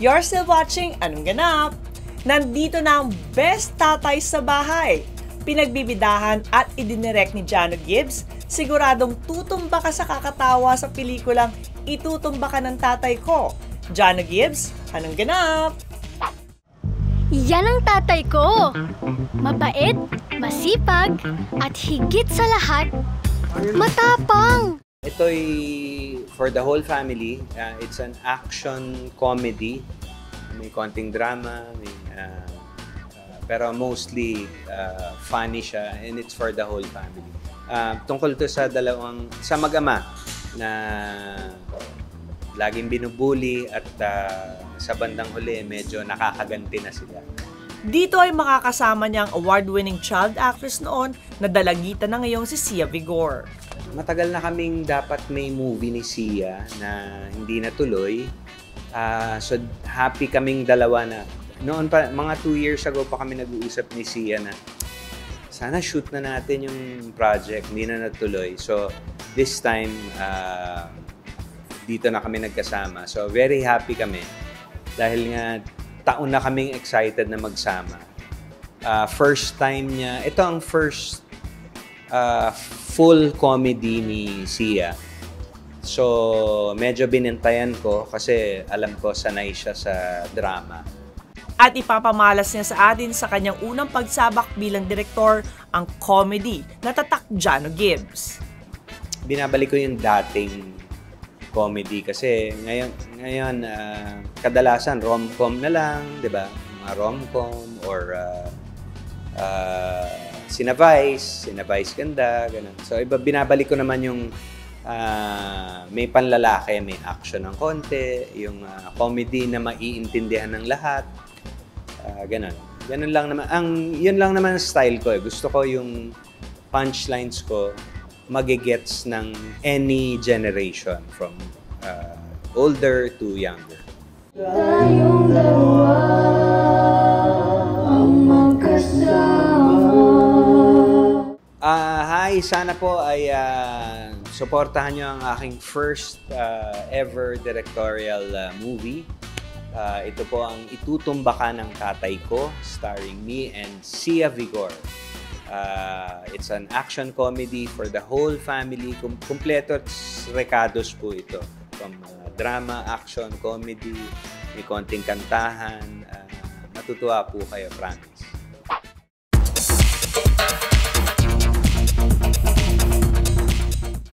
You're still watching Anong Ganap? Nandito na ang best tatay sa bahay. Pinagbibidahan at idinirect ni Jano Gibbs, siguradong tutumba ka sa kakatawa sa pelikulang Itutumba Ka ng Tatay Ko. Jano Gibbs, Anong Ganap? Yan ang tatay ko! Mabait, masipag, at higit sa lahat, matapang! Ito'y for the whole family. It's an action comedy. May konting drama, pero mostly funny siya, and it's for the whole family. Tungkol to sa mag-ama na laging binubuli at sa bandang huli medyo nakakaganti na sila. Dito ay makakasama niya ang award-winning child actress noon na dalagitan na ngayong si Sia Vigor. Matagal na kaming dapat may movie ni Sia na hindi natuloy. So happy kaming dalawa na. Noon pa, mga 2 years ago pa kami nag-uusap ni Sia na sana shoot na natin yung project, hindi na natuloy. So this time, dito na kami nagkasama. So very happy kami dahil nga taon na kaming excited na magsama. First time niya, ito ang first full comedy ni Sia. So medyo binintayan ko kasi alam ko sanay siya sa drama. At ipapamalas niya sa atin sa kanyang unang pagsabak bilang direktor ang comedy na tatak Jano Gibbs. Binabalik ko yung dating comedy kasi ngayon kadalasan rom-com na lang, 'di ba? Mga rom-com or Sina Vice ganda, ganun. So binabalik ko naman yung may panlalaki, may action ng konti, yung comedy na maiintindihan ng lahat. Ganun. Ganun lang naman. Yun lang naman ang style ko. Gusto ko yung punchlines ko magigets ng any generation from older to younger. Tayong dalawa ang magkasama. Hi! Sana po ay suportahan nyo ang aking first ever directorial movie. Ito po ang Itutumba Ka ng Tatay Ko, starring me and Sia Vigor. It's an action comedy for the whole family. Kumpleto at rekados po ito. From drama, action, comedy, may konting kantahan. Matutuwa po kayo, promise.